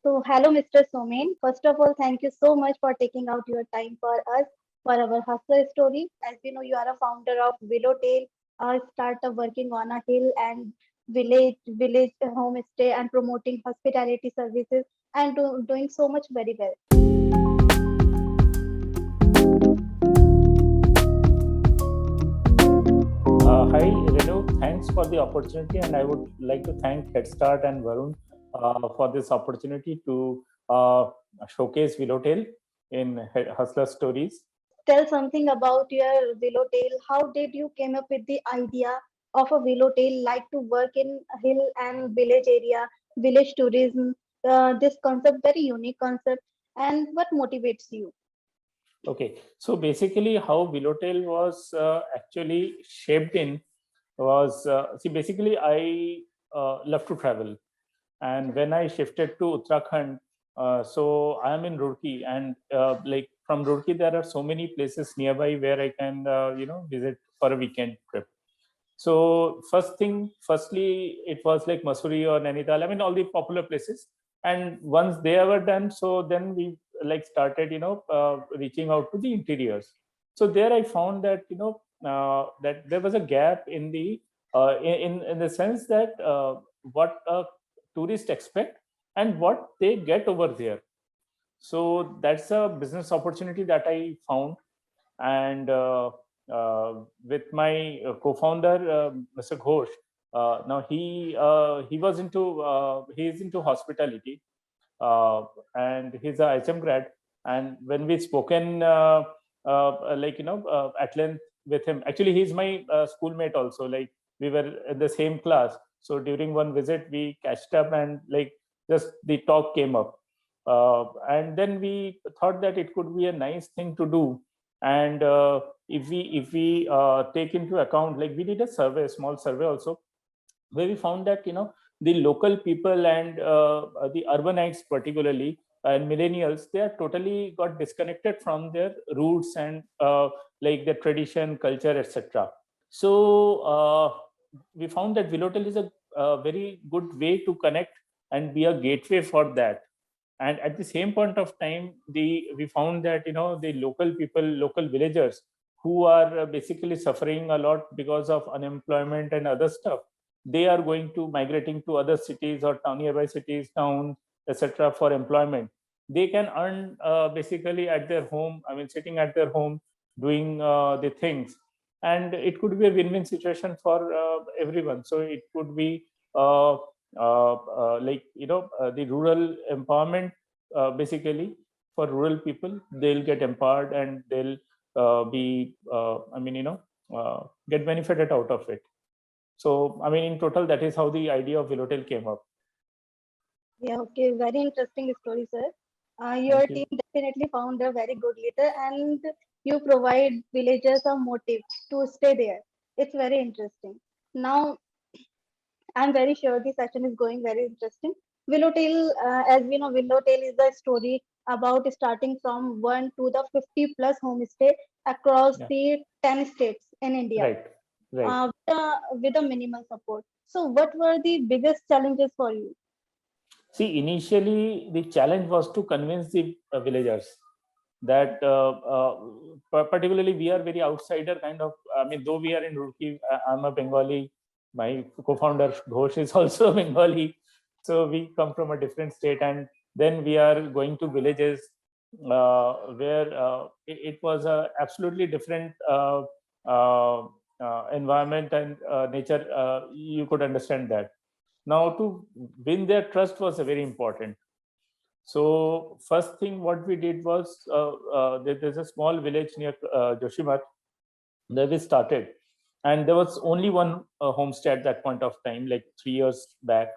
So, hello, Mr. Soumen. First of all, thank you so much for taking out your time for us for our hustler story. As we know, you are a founder of VilloTale, a startup working on a hill and village homestay and promoting hospitality services and doing so much very well. Hi, Renu. Thanks for the opportunity, and I would like to thank Headstart and Varun for this opportunity to showcase VilloTale in Hustler Stories. Tell something about your VilloTale. How did you came up with the idea of a VilloTale, like to work in a hill and village area, village tourism? This concept, very unique concept, and what motivates you? Okay, so basically, how VilloTale was actually shaped in was basically I love to travel, and when I shifted to Uttarakhand, so I am in Roorkee, and like from Roorkee there are so many places nearby where I can visit for a weekend trip. So firstly it was like Masuri or Nainital, I mean all the popular places, and once they were done, so then we like started reaching out to the interiors. So there I found that that there was a gap in the in the sense that what tourists expect and what they get over there. So that's a business opportunity that I found, and with my co-founder, Mr. Ghosh. Now he was into he is into hospitality, and he's a HM grad. And when we spoken at length with him, actually he's my schoolmate also. Like we were in the same class, so during one visit we catched up, and like just the talk came up, and then we thought that it could be a nice thing to do. And if we take into account, like we did a survey, a small survey also, where we found that the local people and the urbanites particularly and millennials, they are totally got disconnected from their roots and like their tradition, culture, etc. So we found that VilloTale is a very good way to connect and be a gateway for that. And at the same point of time, we found that the local people, local villagers, who are basically suffering a lot because of unemployment and other stuff, they are going to migrating to other cities or nearby cities, towns, etc. for employment. They can earn basically at their home, I mean sitting at their home doing the things, and it could be a win-win situation for everyone. So it could be the rural empowerment, basically for rural people. They'll get empowered and they'll be get benefited out of it. So I mean, in total, that is how the idea of VilloTale came up. Yeah, okay, very interesting story, sir. Your Thank you. team definitely found a very good leader, and you provide villagers a motive to stay there. It's very interesting. Now, I'm very sure the session is going very interesting. VilloTale, as we know, VilloTale is a story about starting from 1 to the 50 plus homestay across Yeah. the 10 states in India, Right. Right. with a minimal support. So, what were the biggest challenges for you? See, initially the challenge was to convince the villagers that particularly we are very outsider kind of. I mean, though we are in Roorkee, I'm a Bengali. My co-founder Ghosh is also Bengali, so we come from a different state, and then we are going to villages where it was a absolutely different environment and nature. You could understand that. Now, to win their trust was very important. So first thing what we did was there's a small village near Joshimath where we started, and there was only one homestay at that point of time, like 3 years back.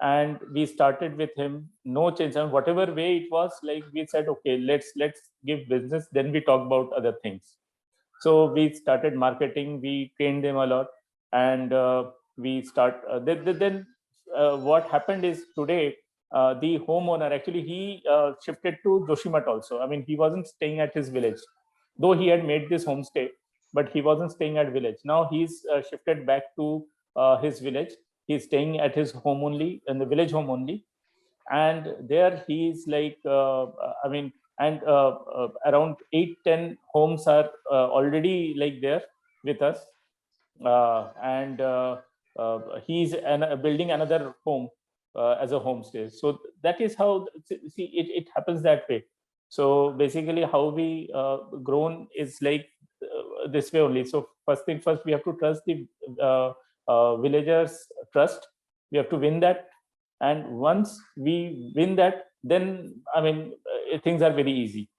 And we started with him, no change, and whatever way it was, like we said, okay, let's give business, then we talk about other things. So we started marketing, we trained them a lot, and we start then what happened is today the homeowner actually he shifted to Joshimath also. I mean, he wasn't staying at his village, though he had made this homestay, but he wasn't staying at village. Now he's shifted back to his village. He's staying at his home only, in the village home only. and there he is like, I mean, and around 8-10 homes are already like there with us, and he's building another home as a homestay. So that is how, see, it happens that way. So basically how we grown is like this way only. So first thing first, we have to trust the villagers trust. We have to win that, and once we win that, then I mean, things are very easy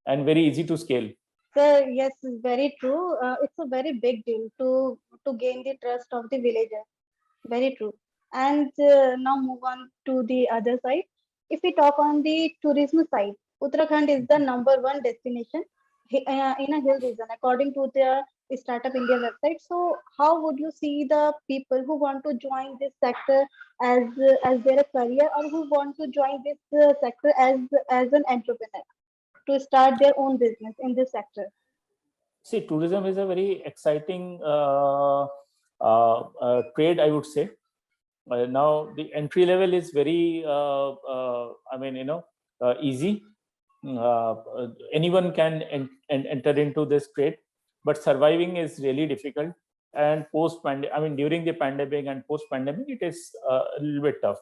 and very easy to scale. So yes, very true. It's a very big deal to gain the trust of the villagers. Very true. And now move on to the other side. If we talk on the tourism side, Uttarakhand is the number one destination in a hill region, according to the Startup India website. So, how would you see the people who want to join this sector as their career, or who want to join this sector as an entrepreneur to start their own business in this sector? See, tourism is a very exciting trade, I would say. Now the entry level is very I mean, easy. Anyone can enter into this trade, but surviving is really difficult. And I mean, during the pandemic and post pandemic, it is a little bit tough.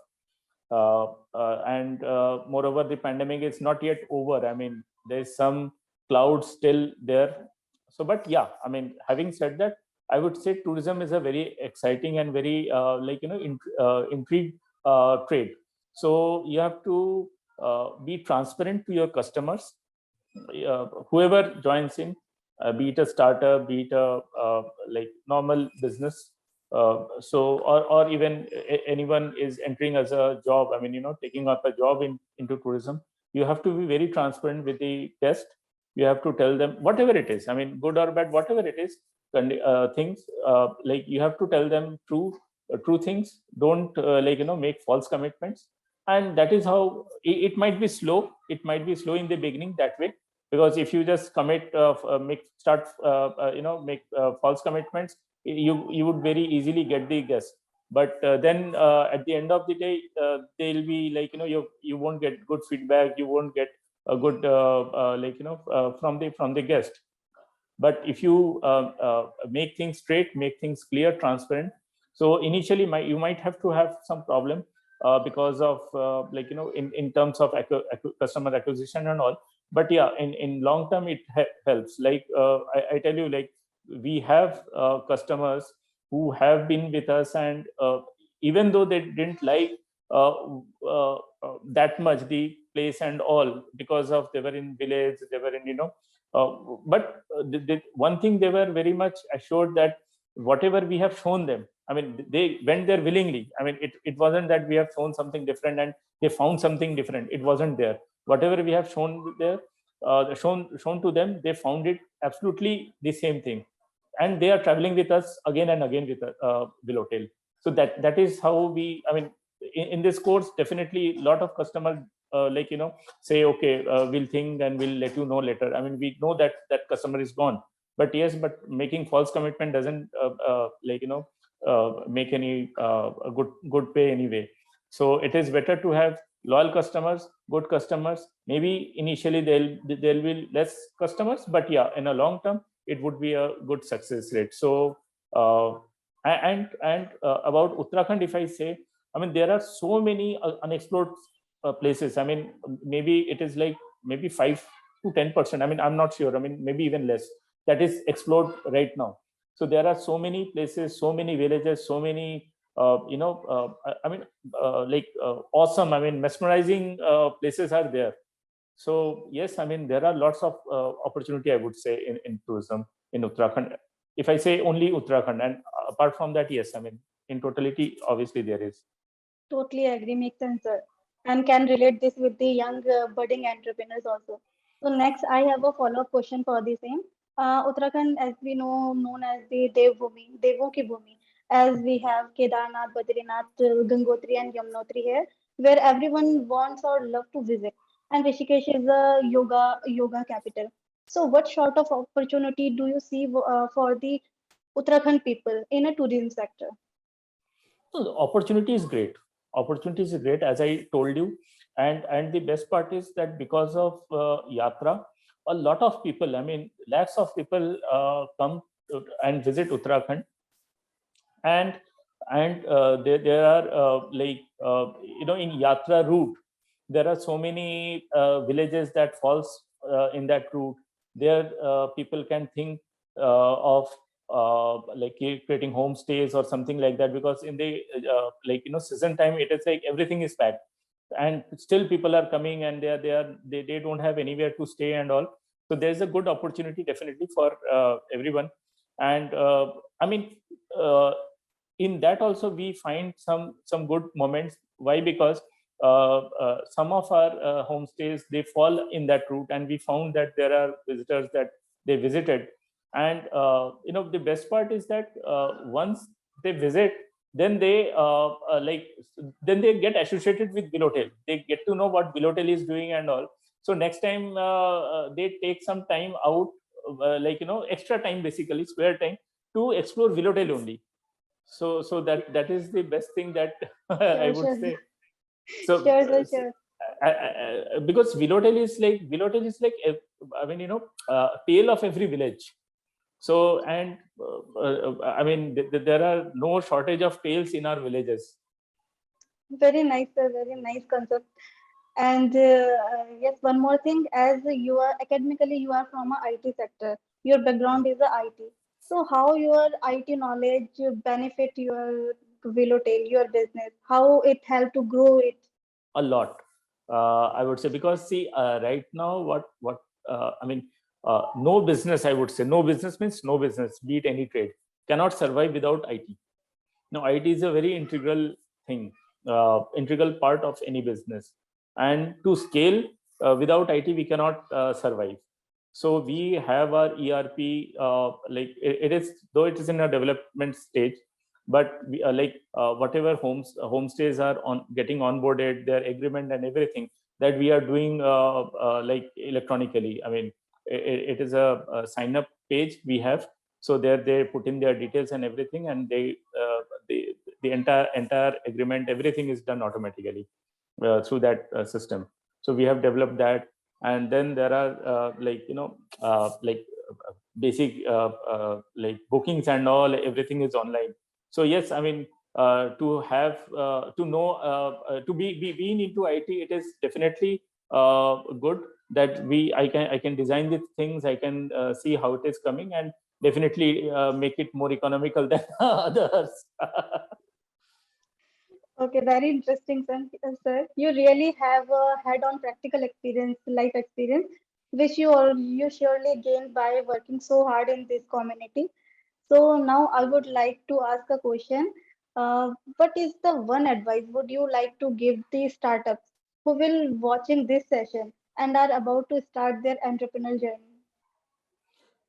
And moreover, the pandemic is not yet over. I mean, there's some clouds still there. So, but yeah, I mean, having said that, I would say tourism is a very exciting and very intrigue trade. So you have to be transparent to your customers, whoever joins in, be it a startup, be it a like normal business. Or even anyone is entering as a job, I mean, taking up a job into tourism, you have to be very transparent with the guest. You have to tell them whatever it is, I mean, good or bad, whatever it is, things, like you have to tell them true things. Don't make false commitments. And that is how it might be slow. It might be slow in the beginning that way, because if you just commit make false commitments, you would very easily get the guess. But then at the end of the day, they'll be like, you won't get good feedback, you won't get a good from the guest. But if you make things straight, make things clear, transparent, so initially you might have to have some problem because of in terms of customer acquisition and all. But yeah, in long term it helps. Like I tell you, like we have customers who have been with us, and even though they didn't like uh, that much the place and all, because of they were in village, they were in uh, but one thing they were very much assured, that whatever we have shown them, I mean, they went there willingly. I mean, it wasn't that we have shown something different and they found something different. It wasn't there. Whatever we have shown there, shown to them, they found it absolutely the same thing, and they are traveling with us again and again with VilloTale. So that is how we. I mean, in this course, definitely a lot of customers say, okay, we'll think and we'll let you know later. I mean, we know that that customer is gone. But yes, but making false commitment doesn't make any good pay anyway. So it is better to have loyal customers, good customers. Maybe initially there'll be less customers, but yeah, in a long term it would be a good success rate. So about Uttarakhand, if I say, I mean, there are so many unexplored places. I mean, maybe it is like maybe 5 to 10%. I mean, I'm not sure. I mean, maybe even less, that is explored right now. So there are so many places, so many villages, so many I mean, awesome. I mean, mesmerizing places are there. So yes, I mean, there are lots of opportunity, I would say, in tourism in Uttarakhand. If I say only Uttarakhand, and apart from that, yes, I mean, in totality, obviously there is. Totally agree, makes sense, sir. And can relate this with the young budding entrepreneurs also. So next, I have a follow-up question for the same. Uttarakhand, as we know, known as the Devbhumi, Devo ki Bhumi, as we have Kedarnath, Badrinath, Gangotri, and Yamunotri here, where everyone wants or love to visit. And Rishikesh is a yoga capital. So, what sort of opportunity do you see for the Uttarakhand people in a tourism sector? So the opportunity is great. opportunity is great, as I told you. And the best part is that because of yatra, a lot of people, I mean lakhs of people come and visit Uttarakhand. And there are in yatra route, there are so many villages that falls in that route. There people can think of like creating homestays or something like that, because in the season time, it is like everything is packed, and still people are coming, and they don't have anywhere to stay and all. So there's a good opportunity definitely for everyone. And I mean, uh, in that also we find some good moments. Why? Because some of our homestays, they fall in that route, and we found that there are visitors that they visited. And the best part is that once they visit, then then they get associated with VilloTale. They get to know what VilloTale is doing and all. So next time they take some time out, extra time, basically spare time, to explore VilloTale only. So that is the best thing that I Sure, would sure, say. So sure, sure, sure. because VilloTale is like I mean, tale of every village. So, and I mean, there are no shortage of tales in our villages. Very nice, sir. Very nice concept. And yes, one more thing, as you are academically, you are from a IT sector. Your background is a IT. So how your IT knowledge benefit your VilloTale, your business? How it help to grow it? A lot, I would say, because see, right now, what I mean, no business, I would say, no business means no business, be it any trade, cannot survive without IT. Now IT is a very integral thing, integral part of any business. And to scale, without IT we cannot survive. So we have our ERP, it is, though it is in a development stage, but we, whatever homestays are on getting onboarded, their agreement and everything, that we are doing like electronically. I mean, it is a sign up page we have. So there they put in their details and everything, and the entire agreement, everything is done automatically through that system. So we have developed that. And then there are basic bookings and all, everything is online. So yes, I mean, to have to know to be being into IT, it is definitely good that I can design the things, I can see how it is coming, and definitely make it more economical than others. Okay, very interesting, sir. Sir. You really have a head-on practical experience, life experience, which you surely gained by working so hard in this community. So now I would like to ask a question. What is the one advice would you like to give the startups who will watching this session and are about to start their entrepreneurial journey?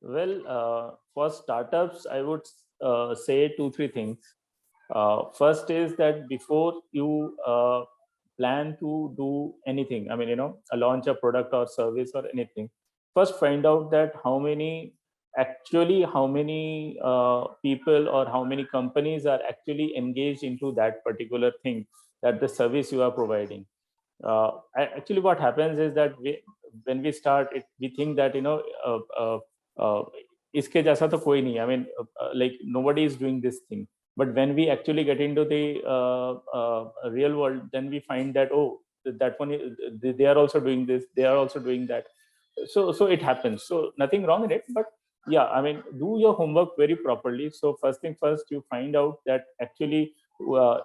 Well, for startups, I would say two, three things. First is that before you plan to do anything, I mean, launch a product or service or anything, first find out that how many people or how many companies are actually engaged into that particular thing, that the service you are providing. Actually, what happens is that when we start it, we think that uh, iske jaisa to koi nahi. I mean, like nobody is doing this thing. But when we actually get into the real world, then we find that, oh, that one they are also doing this, they are also doing that. So it happens. So nothing wrong in it, but yeah, I mean, do your homework very properly. So first thing first, you find out that actually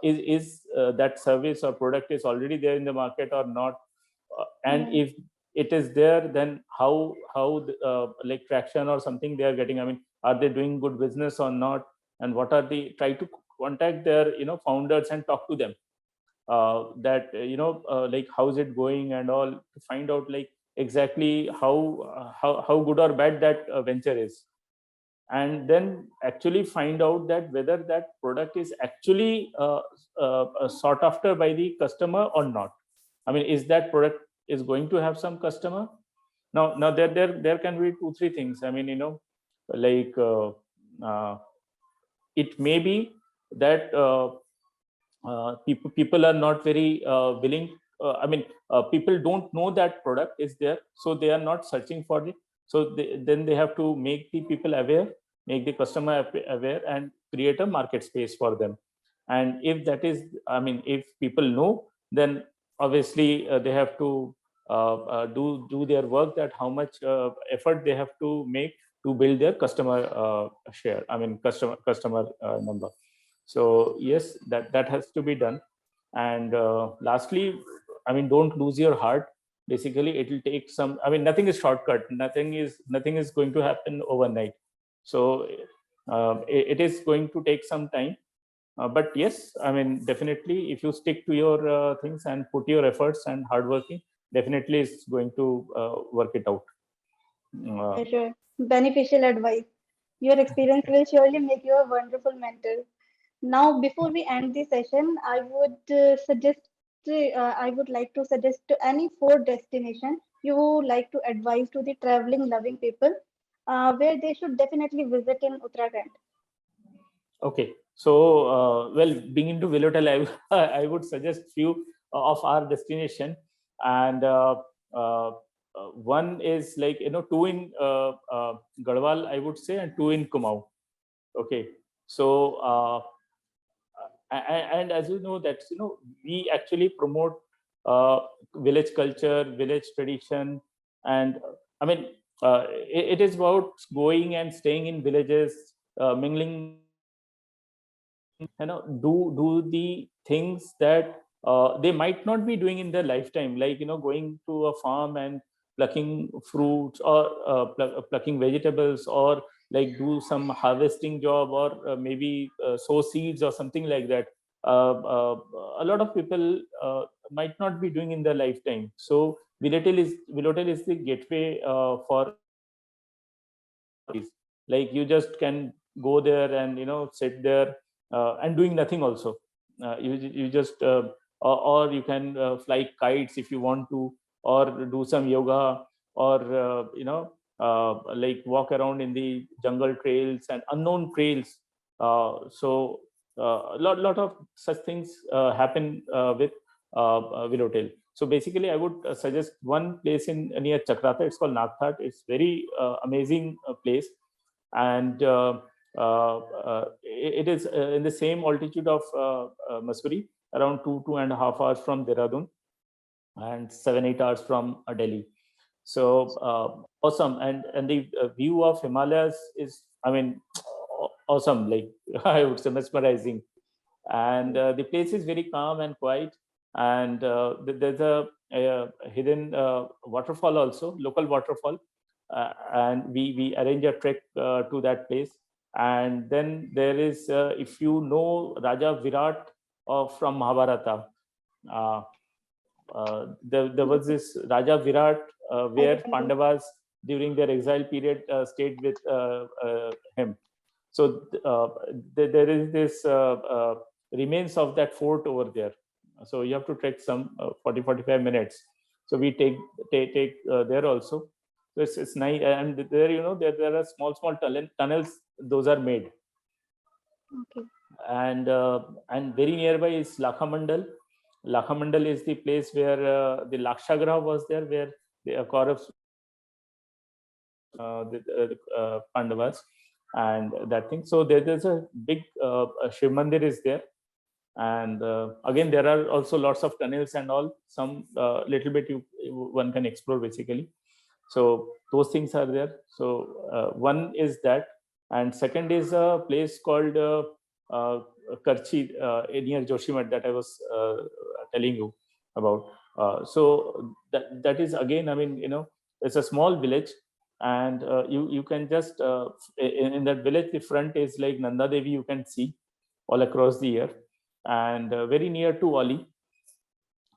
is that service or product is already there in the market or not. And Yeah. if it is there, then like traction or something they are getting. I mean, are they doing good business or not? And what are the, try to contact their founders and talk to them, that like how's it going and all, to find out like exactly how good or bad that venture is. And then actually find out that whether that product is actually sought after by the customer or not. I mean, is that product is going to have some customer? Now there can be two three things. I mean, like uh, it may be that people are not very willing. People don't know that product is there, so they are not searching for it. So then they have to make the people aware, make the customer aware, and create a market space for them. And if that is, if people know, then obviously they have to do their work, that how much effort they have to make to build their customer share. Customer number. So yes, that has to be done. And lastly, don't lose your heart. Basically, it will take some. Nothing is shortcut. Nothing is going to happen overnight. So it is going to take some time. But yes, definitely, if you stick to your things and put your efforts and hard working, definitely it's going to work it out. Sure. Beneficial advice. Your experience will surely make you a wonderful mentor. Now, before we end the session, I would like to suggest to any four destination you would like to advise to the traveling loving people, where they should definitely visit in Uttarakhand. Okay, so well, being into VilloTale, I would suggest few of our destination, and one is like two in Garhwal, I would say, and two in Kumaon. Okay, so and as you know that we actually promote uh, village culture, village tradition, and it is about going and staying in villages, mingling with do the things that they might not be doing in their lifetime, like going to a farm and plucking fruits, or plucking vegetables, or like do some harvesting job, or maybe sow seeds or something like that. uh, uh, a lot of people might not be doing in their lifetime. So VilloTale is the gateway for like you just can go there and sit there and doing nothing also. You just or you can fly kites if you want to, or do some yoga, or like walk around in the jungle trails and unknown trails. So a lot of such things happen with VilloTale. So basically, I would suggest one place in near Chakrata. It's called Nagthat. It's very amazing place, and it is in the same altitude of Mussoorie, around 2.5 hours from Dehradun, and 7-8 hours from Delhi. So awesome, and the view of Himalayas is, awesome. Like I would say, mesmerizing. And the place is very calm and quiet, and there's a hidden waterfall also, local waterfall, and we arrange a trek to that place. And then there is, if you know Raja Virat from Mahabharata, uh, there was this Raja Virat I where remember. Pandavas during their exile period stayed with him. So there is this remains of that fort over there. So you have to trek some 40-45 minutes. So we take there also. So it's nice, and there there are small tunnels. Those are made, Okay. and very nearby is Lakhamandal. Lakhamandal is the place where the Lakshagraha was there, where the Kauravas the Pandavas and that thing. So there's a big Shiv Mandir is there, and again there are also lots of tunnels and all. Some little bit one can explore basically. So those things are there. So one is that, and second is a place called uh, Karchi near Joshimath that I was telling you about. So that is again, it's a small village, and you can just in that village, the front is like Nanda Devi, you can see all across the year, and very near to Ali.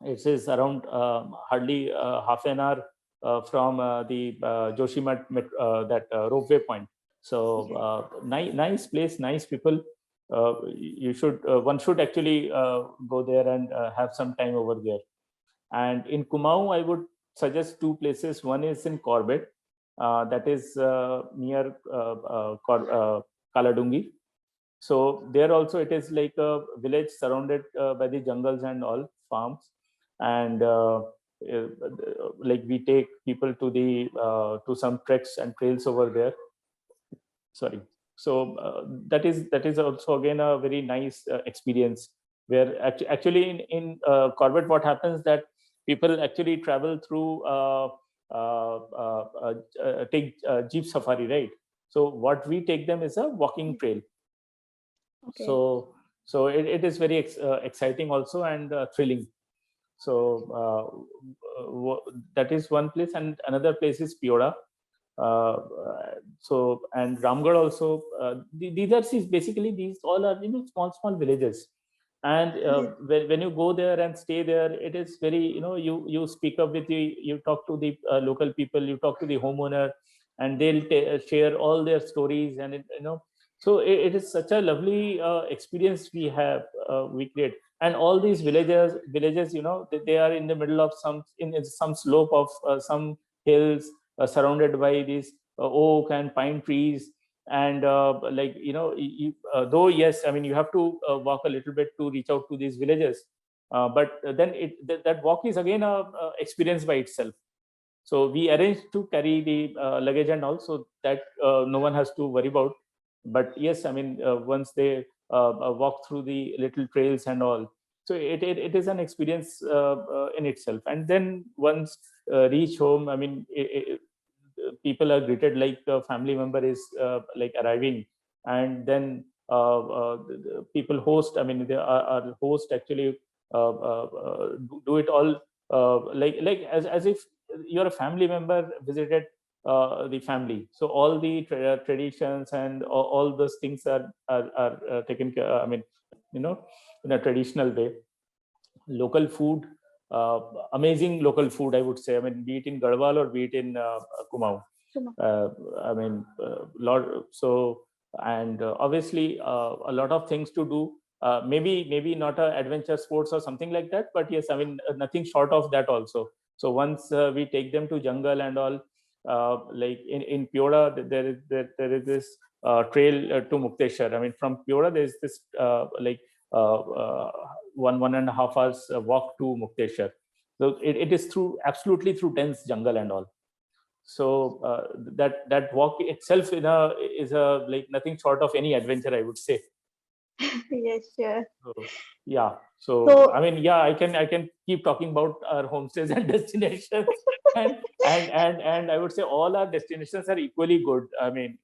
It is around hardly half an hour from the Joshimath that ropeway point. So Yes. nice place, nice people. You should one should actually go there and have some time over there. And in Kumaon, I would suggest two places. One is in Corbett, that is near Kaladungi, So there also it is like a village surrounded by the jungles and all farms, and like we take people to the to some treks and trails over there. Sorry. So that is also again a very nice experience, where actually in Corbett, what happens that people actually travel through take jeep safari, right? So what we take them is a walking trail. Okay. So it is very exciting also, and thrilling. So that is one place, and another place is Pioda. uh, so and Ramgarh also. These are, see, basically these all are, small small villages, and Yes. when you go there and stay there, it is very, you speak up with you talk to the local people, you talk to the homeowner, and they'll share all their stories, and so it is such a lovely experience we create. And all these villages, they are in the middle of in some slope of some hills, surrounded by these oak and pine trees. And like, though, yes, I mean, you have to walk a little bit to reach out to these villages, but then that walk is again a experience by itself. So we arranged to carry the luggage and also that no one has to worry about. But yes, I mean, once they walk through the little trails and all, so it is an experience in itself. And then once reach home, I mean, people are greeted like a family member is like arriving. And then the people host, I mean, our host actually do it all like as if you're a family member visited the family. So all the traditions and all those things are taken care, I mean, in a traditional way. Local food, uh, amazing local food, I would say. I mean, be it in Garhwal or be it in Kumaon. Sure. I mean, lot. So, and obviously a lot of things to do. Maybe not a adventure sports or something like that, but yes, I mean, nothing short of that also. So once we take them to jungle and all, like in Pioda, there is this trail to Mukteshwar. I mean, from Pioda there is this like 1.5 hours walk to Mukteshwar. So it is absolutely through dense jungle and all. So that walk itself is a like nothing short of any adventure, I would say. Yes, sure. So, yeah. So I So, mean, yeah, I can keep talking about our homestays and destinations, and I would say all our destinations are equally good. I mean,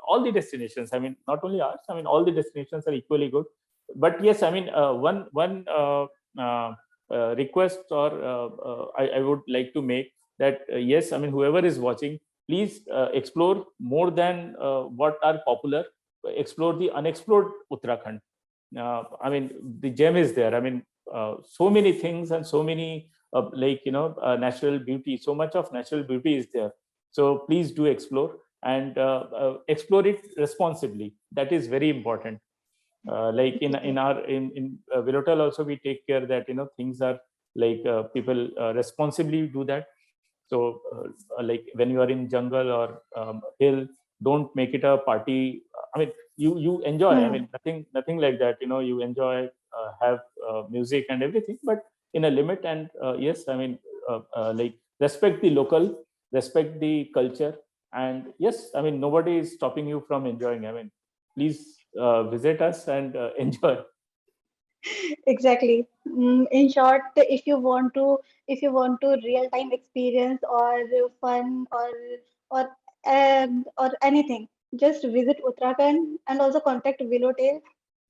all the destinations. I mean, not only ours. I mean, all the destinations are equally good. But yes, I mean, one uh, request, or I would like to make that, yes, I mean, whoever is watching, please explore more than what are popular. Explore the unexplored Uttarakhand. I mean, the gem is there. I mean, so many things and so many like, natural beauty. So much of natural beauty is there. So please do explore, and explore it responsibly. That is very important. Like in VilloTale also, we take care that things are like people responsibly do that. So like when you are in jungle or hill, don't make it a party. I mean, you enjoy. I hmm, mean, nothing like that. You enjoy, have music and everything, but in a limit. And yes, I mean, like respect the local, respect the culture, and yes, I mean, nobody is stopping you from enjoying. I mean, please visit us and enjoy. exactly. In short, if you want to real time experience or fun or or anything, just visit Uttarakhand and also contact VilloTale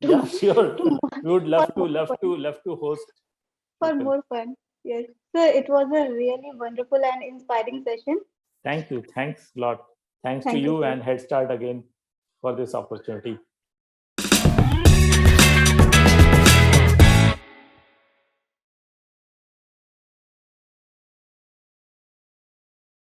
Yeah, to, sure. to We would for love to, more love fun. to, love to host For people. more fun. Yes. So it was a really wonderful and inspiring session. Thank you. Thanks a lot. Thanks to Thank you, you sir. and Headstart again for this opportunity.